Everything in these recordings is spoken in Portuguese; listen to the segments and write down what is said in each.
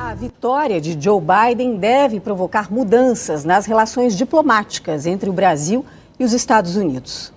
A vitória de Joe Biden deve provocar mudanças nas relações diplomáticas entre o Brasil e os Estados Unidos.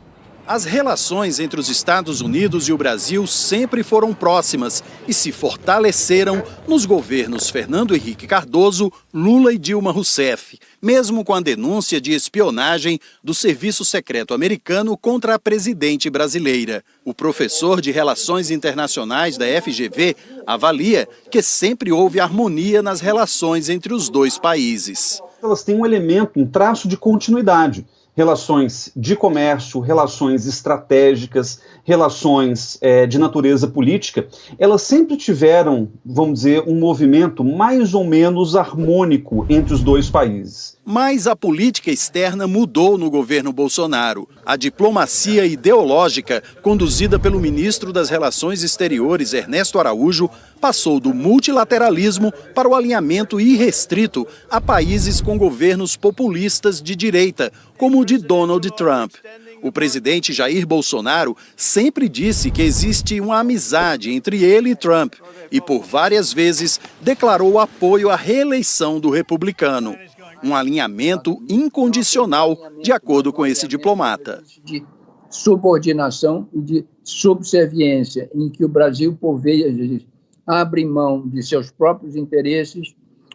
As relações entre os Estados Unidos e o Brasil sempre foram próximas e se fortaleceram nos governos Fernando Henrique Cardoso, Lula e Dilma Rousseff, mesmo com a denúncia de espionagem do Serviço Secreto Americano contra a presidente brasileira. O professor de Relações Internacionais da FGV avalia que sempre houve harmonia nas relações entre os dois países. Elas têm um elemento, um traço de continuidade. Relações de comércio, relações estratégicas, relações de natureza política, elas sempre tiveram, vamos dizer, um movimento mais ou menos harmônico entre os dois países. Mas a política externa mudou no governo Bolsonaro. A diplomacia ideológica, conduzida pelo ministro das Relações Exteriores, Ernesto Araújo, passou do multilateralismo para o alinhamento irrestrito a países com governos populistas de direita, como o de Donald Trump. O presidente Jair Bolsonaro sempre disse que existe uma amizade entre ele e Trump e, por várias vezes, declarou apoio à reeleição do republicano. Um alinhamento incondicional, de acordo com esse diplomata. De subordinação e de subserviência, em que o Brasil, por vezes, abre mão de seus próprios interesses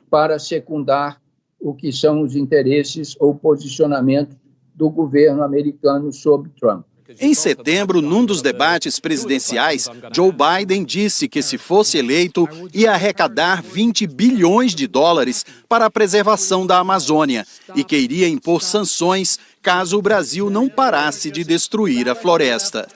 para secundar o que são os interesses ou posicionamentos do governo americano sobre Trump. Em setembro, num dos debates presidenciais, Joe Biden disse que, se fosse eleito, ia arrecadar 20 bilhões de dólares para a preservação da Amazônia e que iria impor sanções caso o Brasil não parasse de destruir a floresta.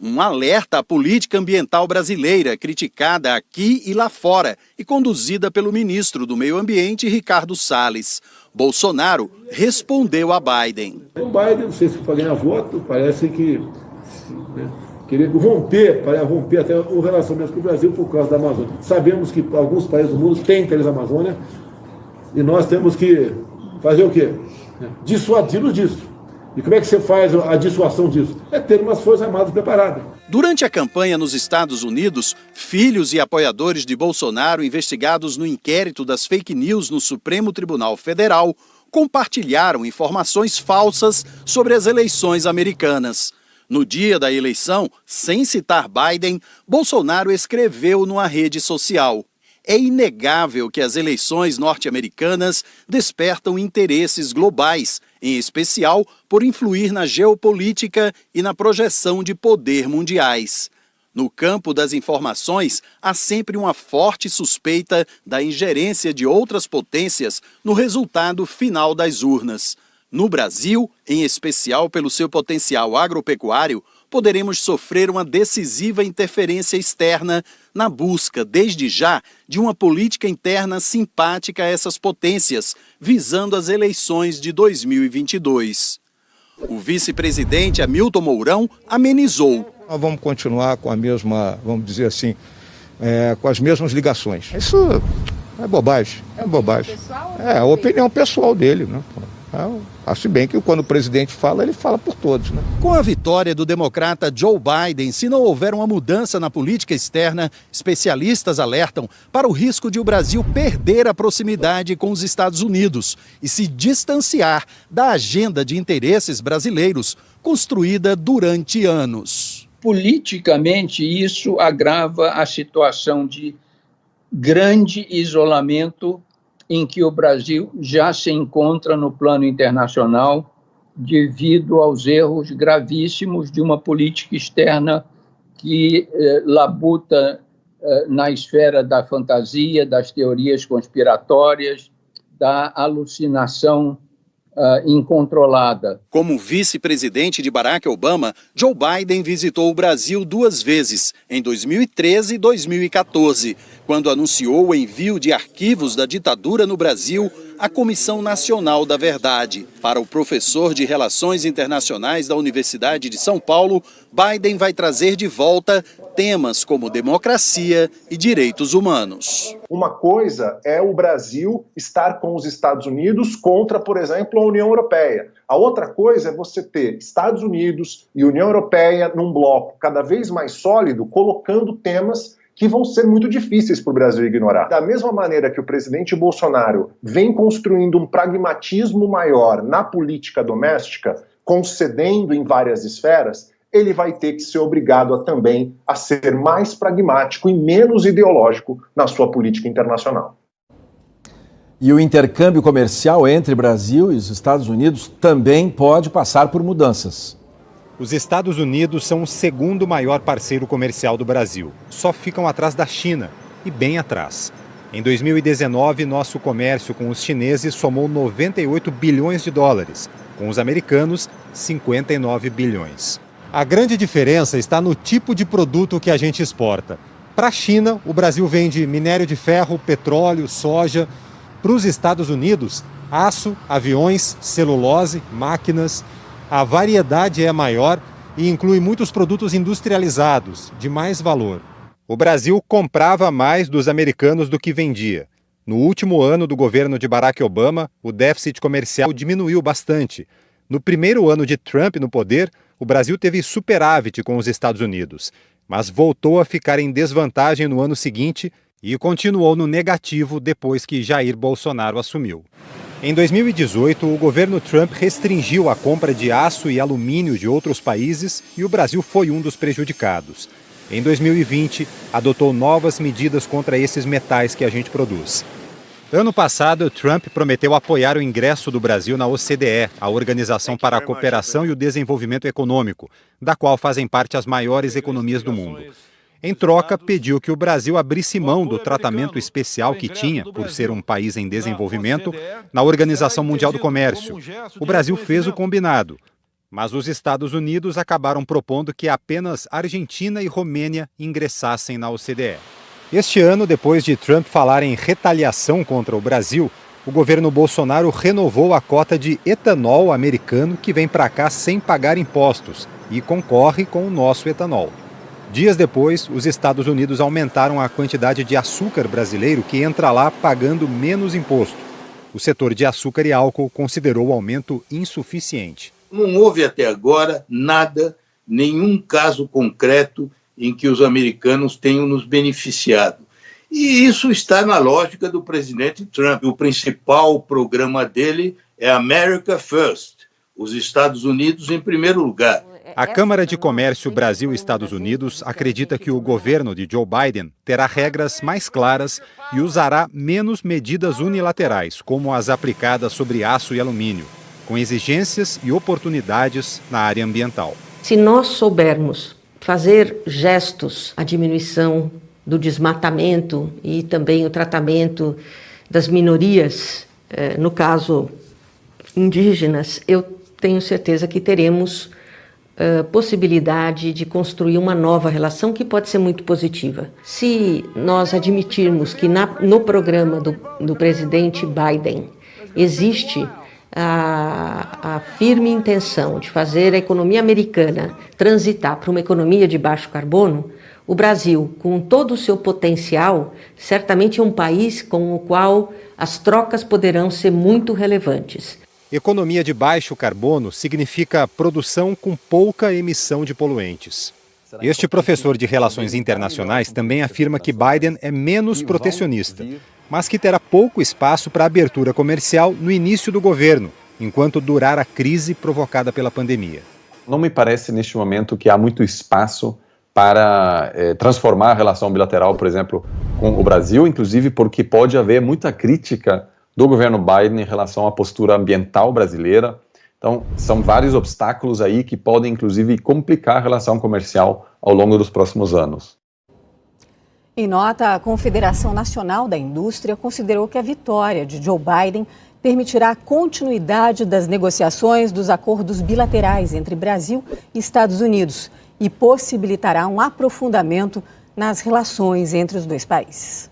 Um alerta à política ambiental brasileira, criticada aqui e lá fora e conduzida pelo ministro do Meio Ambiente, Ricardo Salles. Bolsonaro respondeu a Biden. O Biden, não sei se para ganhar voto, parece que queria romper até o relacionamento com o Brasil por causa da Amazônia. Sabemos que alguns países do mundo têm interesse na Amazônia e nós temos que fazer o quê? Dissuadi-los disso. E como é que você faz a dissuasão disso? É ter umas forças armadas preparadas. Durante a campanha nos Estados Unidos, filhos e apoiadores de Bolsonaro investigados no inquérito das fake news no Supremo Tribunal Federal compartilharam informações falsas sobre as eleições americanas. No dia da eleição, sem citar Biden, Bolsonaro escreveu numa rede social: é inegável que as eleições norte-americanas despertam interesses globais, em especial por influir na geopolítica e na projeção de poder mundiais. No campo das informações, há sempre uma forte suspeita da ingerência de outras potências no resultado final das urnas. No Brasil, em especial pelo seu potencial agropecuário, poderemos sofrer uma decisiva interferência externa na busca, desde já, de uma política interna simpática a essas potências, visando as eleições de 2022. O vice-presidente Hamilton Mourão amenizou. Nós vamos continuar com a mesma, vamos dizer assim, com as mesmas ligações. Isso é bobagem, É a opinião pessoal dele, né? Acho bem que quando o presidente fala, ele fala por todos, né? Com a vitória do democrata Joe Biden, se não houver uma mudança na política externa, especialistas alertam para o risco de o Brasil perder a proximidade com os Estados Unidos e se distanciar da agenda de interesses brasileiros construída durante anos. Politicamente, isso agrava a situação de grande isolamento em que o Brasil já se encontra no plano internacional devido aos erros gravíssimos de uma política externa que labuta na esfera da fantasia, das teorias conspiratórias, da alucinação incontrolada. Como vice-presidente de Barack Obama, Joe Biden visitou o Brasil 2 vezes, em 2013 e 2014, quando anunciou o envio de arquivos da ditadura no Brasil à Comissão Nacional da Verdade. Para o professor de Relações Internacionais da Universidade de São Paulo, Biden vai trazer de volta temas como democracia e direitos humanos. Uma coisa é o Brasil estar com os Estados Unidos contra, por exemplo, a União Europeia. A outra coisa é você ter Estados Unidos e União Europeia num bloco cada vez mais sólido, colocando temas que vão ser muito difíceis para o Brasil ignorar. Da mesma maneira que o presidente Bolsonaro vem construindo um pragmatismo maior na política doméstica, concedendo em várias esferas, ele vai ter que ser obrigado também a ser mais pragmático e menos ideológico na sua política internacional. E o intercâmbio comercial entre Brasil e os Estados Unidos também pode passar por mudanças. Os Estados Unidos são o segundo maior parceiro comercial do Brasil. Só ficam atrás da China, e bem atrás. Em 2019, nosso comércio com os chineses somou 98 bilhões de dólares. Com os americanos, 59 bilhões. A grande diferença está no tipo de produto que a gente exporta. Para a China, o Brasil vende minério de ferro, petróleo, soja. Para os Estados Unidos, aço, aviões, celulose, máquinas. A variedade é maior e inclui muitos produtos industrializados, de mais valor. O Brasil comprava mais dos americanos do que vendia. No último ano do governo de Barack Obama, o déficit comercial diminuiu bastante. No primeiro ano de Trump no poder, o Brasil teve superávit com os Estados Unidos, mas voltou a ficar em desvantagem no ano seguinte e continuou no negativo depois que Jair Bolsonaro assumiu. Em 2018, o governo Trump restringiu a compra de aço e alumínio de outros países e o Brasil foi um dos prejudicados. Em 2020, adotou novas medidas contra esses metais que a gente produz. Ano passado, Trump prometeu apoiar o ingresso do Brasil na OCDE, a Organização para a Cooperação e o Desenvolvimento Econômico, da qual fazem parte as maiores economias do mundo. Em troca, pediu que o Brasil abrisse mão do tratamento especial que tinha, por ser um país em desenvolvimento, na Organização Mundial do Comércio. O Brasil fez o combinado, mas os Estados Unidos acabaram propondo que apenas Argentina e Romênia ingressassem na OCDE. Este ano, depois de Trump falar em retaliação contra o Brasil, o governo Bolsonaro renovou a cota de etanol americano que vem para cá sem pagar impostos e concorre com o nosso etanol. Dias depois, os Estados Unidos aumentaram a quantidade de açúcar brasileiro que entra lá pagando menos imposto. O setor de açúcar e álcool considerou o aumento insuficiente. Não houve até agora nada, nenhum caso concreto em que os americanos tenham nos beneficiado. E isso está na lógica do presidente Trump. O principal programa dele é America First, os Estados Unidos em primeiro lugar. A Câmara de Comércio Brasil-Estados Unidos acredita que o governo de Joe Biden terá regras mais claras e usará menos medidas unilaterais, como as aplicadas sobre aço e alumínio, com exigências e oportunidades na área ambiental. Se nós soubermos fazer gestos, a diminuição do desmatamento e também o tratamento das minorias, no caso indígenas, eu tenho certeza que teremos possibilidade de construir uma nova relação que pode ser muito positiva. Se nós admitirmos que no programa do presidente Biden existe a firme intenção de fazer a economia americana transitar para uma economia de baixo carbono, o Brasil, com todo o seu potencial, certamente é um país com o qual as trocas poderão ser muito relevantes. Economia de baixo carbono significa produção com pouca emissão de poluentes. Este professor de Relações Internacionais também afirma que Biden é menos protecionista, mas que terá pouco espaço para abertura comercial no início do governo, enquanto durar a crise provocada pela pandemia. Não me parece neste momento que há muito espaço para transformar a relação bilateral, por exemplo, com o Brasil, inclusive porque pode haver muita crítica do governo Biden em relação à postura ambiental brasileira. Então, são vários obstáculos aí que podem, inclusive, complicar a relação comercial ao longo dos próximos anos. Em nota, a Confederação Nacional da Indústria considerou que a vitória de Joe Biden permitirá a continuidade das negociações dos acordos bilaterais entre Brasil e Estados Unidos e possibilitará um aprofundamento nas relações entre os dois países.